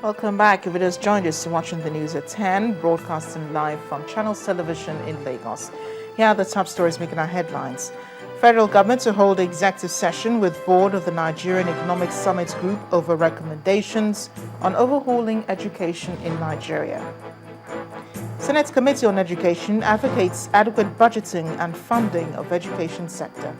Welcome back. If you just joined us, you're watching the news at 10, broadcasting live from Channels Television in Lagos. Here are the top stories making our headlines. Federal government to hold executive session with board of the Nigerian Economic Summit Group over recommendations on overhauling education in Nigeria. Senate Committee on Education advocates adequate budgeting and funding of education sector.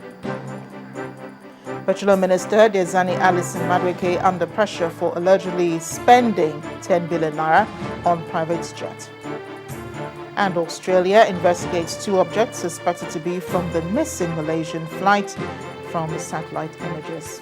Petroleum Minister Diezani Alison Madueke under pressure for allegedly spending 10 billion naira on private jet. And Australia investigates 2 objects suspected to be from the missing Malaysian flight from satellite images.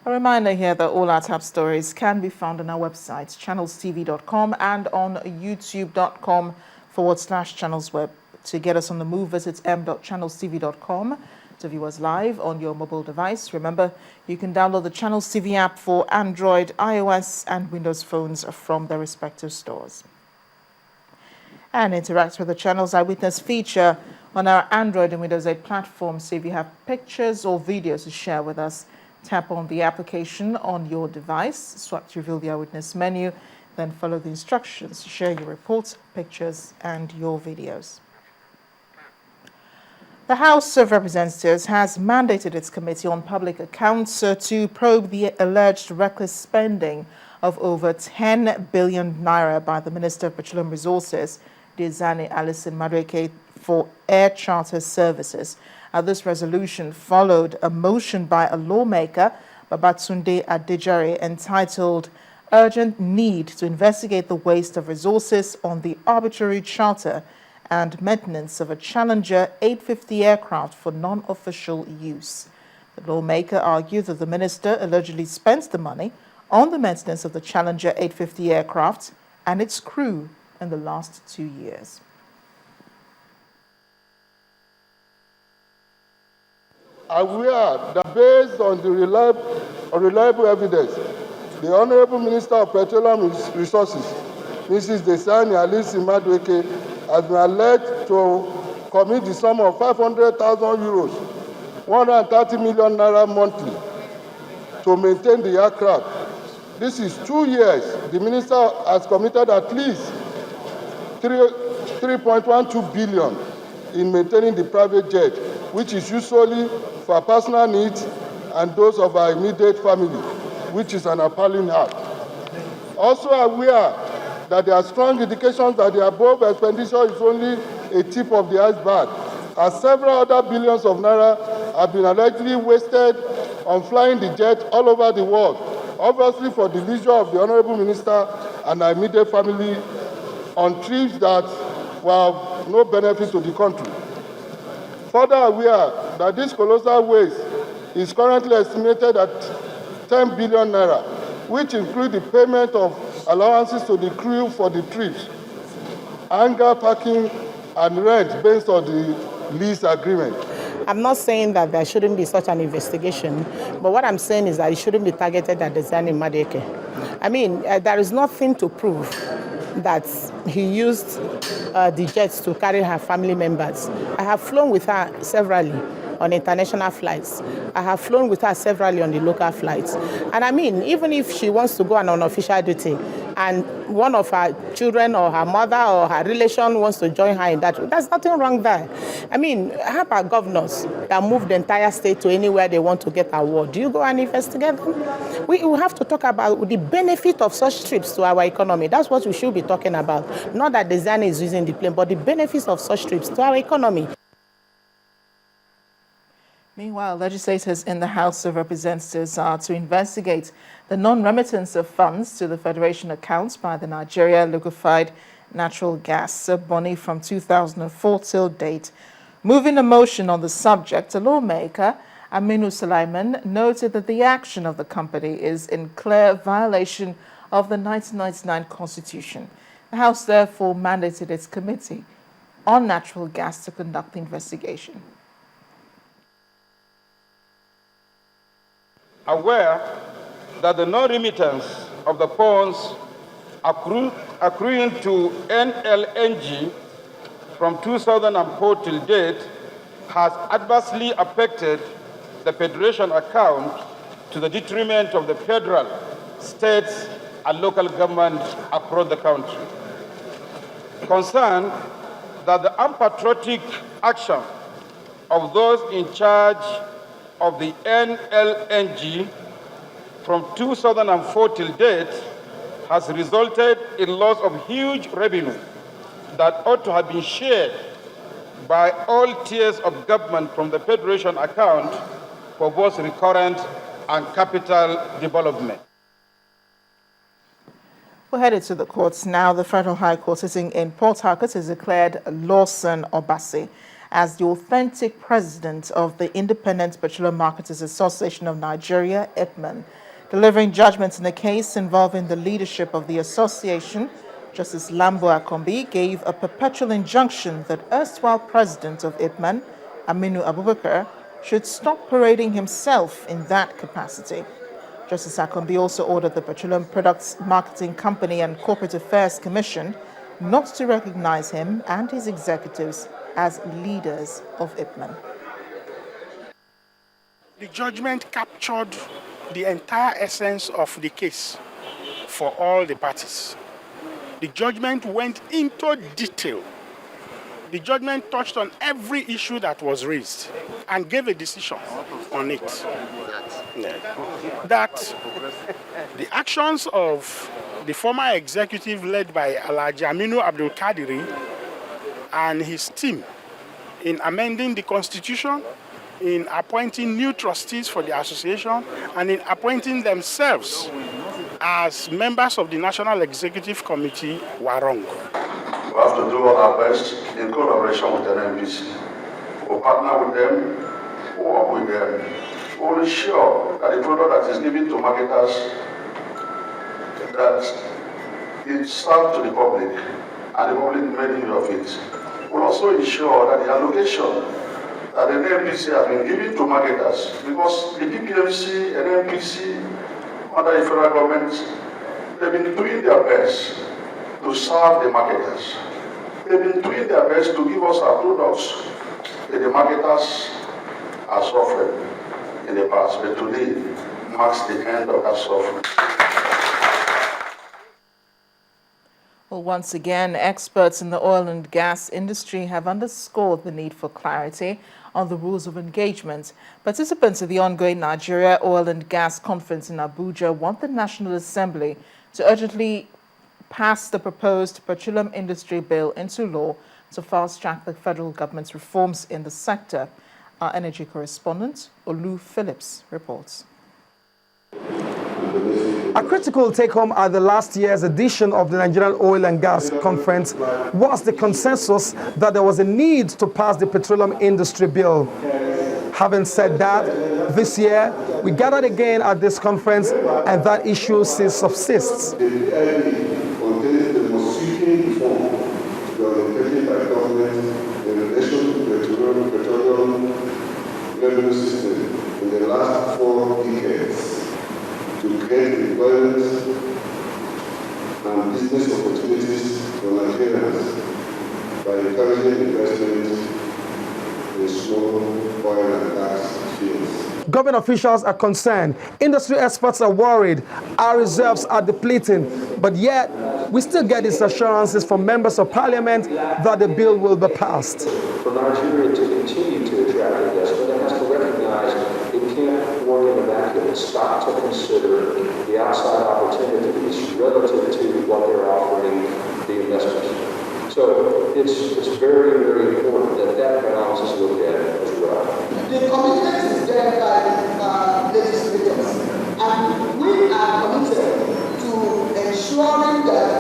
A reminder here that all our top stories can be found on our website, ChannelsTV.com, and on YouTube.com/channelsweb. To get us on the move, visit m.channelstv.com to view us live on your mobile device. Remember, you can download the Channels TV app for Android, iOS, and Windows phones from their respective stores. And interact with the Channels Eyewitness feature on our Android and Windows 8 platforms. So if you have pictures or videos to share with us, tap on the application on your device, swipe to reveal the Eyewitness menu, then follow the instructions to share your reports, pictures, and your videos. The House of Representatives has mandated its Committee on Public Accounts to probe the alleged reckless spending of over 10 billion naira by the Minister of Petroleum Resources, Diezani Alison Madueke, for air charter services. This resolution followed a motion by a lawmaker, Babatunde Adejare, entitled Urgent Need to Investigate the Waste of Resources on the Arbitrary Charter and Maintenance of a Challenger 850 aircraft for non-official use. The lawmaker argued that the minister allegedly spent the money on the maintenance of the Challenger 850 aircraft and its crew in the last 2 years. Aware that based on the reliable evidence, the Honorable Minister of Petroleum Resources, Mrs. Diezani Alison Madueke, has been alleged to commit the sum of 500,000 euros, 130 million naira monthly, to maintain the aircraft. This is 2 years. The minister has committed at least 3.12 billion in maintaining the private jet, which is usually for personal needs and those of our immediate family, which is an appalling act. Also aware that there are strong indications that the above expenditure is only a tip of the iceberg, as several other billions of naira have been allegedly wasted on flying the jet all over the world, obviously for the leisure of the Honorable Minister and our immediate family on trips that were of no benefit to the country. Further aware that this colossal waste is currently estimated at 10 billion naira, which include the payment of allowances to the crew for the trips, hangar parking, and rent based on the lease agreement. I'm not saying that there shouldn't be such an investigation, but what I'm saying is that it shouldn't be targeted at Diezani Madueke. I mean, there is nothing to prove that he used the jets to carry her family members. I have flown with her severally on international flights. I have flown with her severally on the local flights. And I mean, even if she wants to go on unofficial duty and one of her children or her mother or her relation wants to join her in that, there's nothing wrong there. I mean, how about governors that move the entire state to anywhere they want to get award? Do you go and investigate them? We have to talk about the benefit of such trips to our economy. That's what we should be talking about. Not that Diezani is using the plane, but the benefits of such trips to our economy. Meanwhile, legislators in the House of Representatives are to investigate the non-remittance of funds to the Federation accounts by the Nigeria Liquefied Natural Gas Bonny from 2004 till date. Moving a motion on the subject, a lawmaker, Aminu Sulaiman, noted that the action of the company is in clear violation of the 1999 Constitution. The House therefore mandated its Committee on Natural Gas to conduct the investigation. Aware that the non-remittance of the funds accruing to NLNG from 2004 till date has adversely affected the Federation account to the detriment of the federal, states, and local governments across the country. Concerned that the unpatriotic action of those in charge of the NLNG from 2004 till date has resulted in loss of huge revenue that ought to have been shared by all tiers of government from the Federation account for both recurrent and capital development. We're headed to the courts now. The Federal High Court sitting in Port Harcourt has declared Lawson Obasi as the authentic president of the Independent Petroleum Marketers Association of Nigeria, ITMAN. Delivering judgments in the case involving the leadership of the association, Justice Lambo Akombi gave a perpetual injunction that erstwhile president of ITMAN, Aminu Abubakar, should stop parading himself in that capacity. Justice Akombi also ordered the Petroleum Products Marketing Company and Corporate Affairs Commission not to recognize him and his executives as leaders of ITMAN. The judgment captured the entire essence of the case for all the parties. The judgment went into detail. The judgment touched on every issue that was raised and gave a decision on it. That the actions of the former executive led by Alhaji Aminu Abdul Kadiri and his team in amending the constitution, in appointing new trustees for the association, and in appointing themselves as members of the National Executive Committee were wrong. We have to do all our best in collaboration with NNPC. We'll partner with them, we'll work with them. We'll ensure that the product that is given to marketers, that it serves to the public, and the public made use of it. We'll also ensure that the allocation that the NNPC has been given to marketers, because the PPMC, NNPC, under the federal government, they've been doing their best to serve the marketers. They've been doing their best to give us our products that the marketers are suffering in the past, but today marks the end of that suffering. Well, once again, experts in the oil and gas industry have underscored the need for clarity on the rules of engagement. Participants of the ongoing Nigeria Oil and Gas Conference in Abuja want the National Assembly to urgently pass the proposed petroleum industry bill into law to fast-track the federal government's reforms in the sector. Our energy correspondent, Olu Phillips, reports. A critical take-home at the last year's edition of the Nigerian Oil and Gas Conference was the consensus that there was a need to pass the petroleum industry bill. Having said that, this year we gathered again at this conference and that issue still subsists. The BIB contains the most sweeping reform to be undertaken by government in relation to the petroleum revenue system in the last 4 decades, to create employment and business opportunities for Nigerians by encouraging investment in small oil and gas fields. Government officials are concerned. Industry experts are worried. Our reserves are depleting. But yet, we still get these assurances from members of parliament that the bill will be passed. For Nigeria to continue to attract investment, it has to recognize it can't work in a vacuum. It's got to consider the outside opportunities relative to what they're offering the investors. So it's very, very important that that balance is looked at as well. The commitment is there by legislators, and we are committed to ensuring that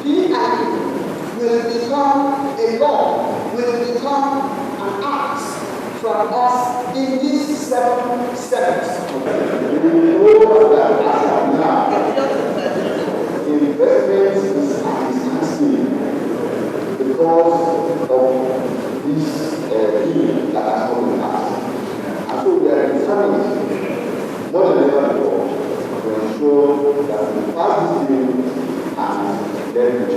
PIU will become a law, will become an act from us in these 7 steps. We know that as of now, investment is asking because of this bill that has come in past. And so we are determined more than ever before to ensure that we pass this bill and then we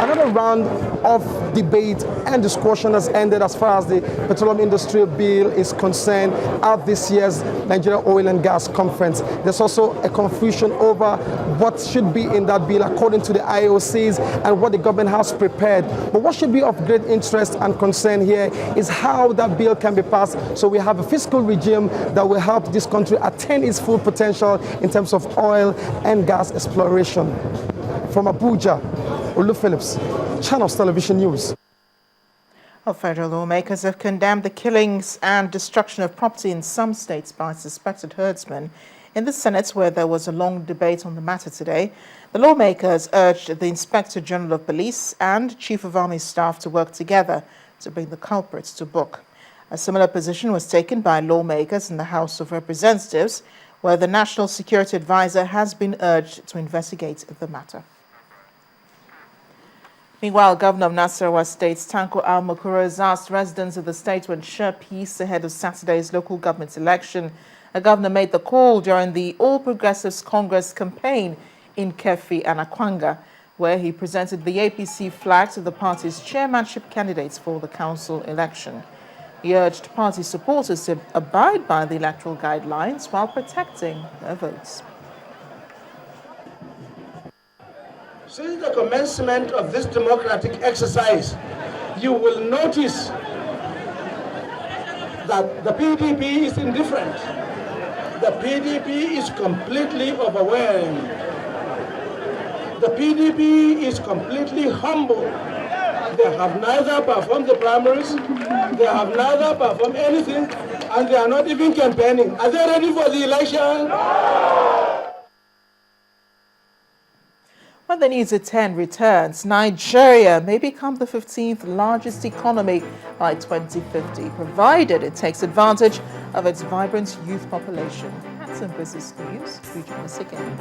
Another another round of debate and discussion has ended as far as the Petroleum Industry Bill is concerned at this year's Nigeria Oil and Gas Conference. There's also a confusion over what should be in that bill according to the IOCs and what the government has prepared. But what should be of great interest and concern here is how that bill can be passed so we have a fiscal regime that will help this country attain its full potential in terms of oil and gas exploration. From Abuja, Olu Phillips, Channels Television News. Federal lawmakers have condemned the killings and destruction of property in some states by suspected herdsmen. In the Senate, where there was a long debate on the matter today, the lawmakers urged the Inspector General of Police and Chief of Army Staff to work together to bring the culprits to book. A similar position was taken by lawmakers in the House of Representatives, where the National Security Advisor has been urged to investigate the matter. Meanwhile, Governor of Nasarawa State, Tanko Al-Makura, has asked residents of the state to ensure peace ahead of Saturday's local government election. The governor made the call during the All Progressives Congress campaign in Kefi and Akwanga, where he presented the APC flag to the party's chairmanship candidates for the council election. He urged party supporters to abide by the electoral guidelines while protecting their votes. Since the commencement of this democratic exercise, you will notice that the PDP is indifferent. The PDP is completely overwhelmed. The PDP is completely humble. They have neither performed the primaries, they have neither performed anything, and they are not even campaigning. Are they ready for the election? When the News at 10 returns, Nigeria may become the 15th largest economy by 2050, provided it takes advantage of its vibrant youth population. That's in business news. Do join us again.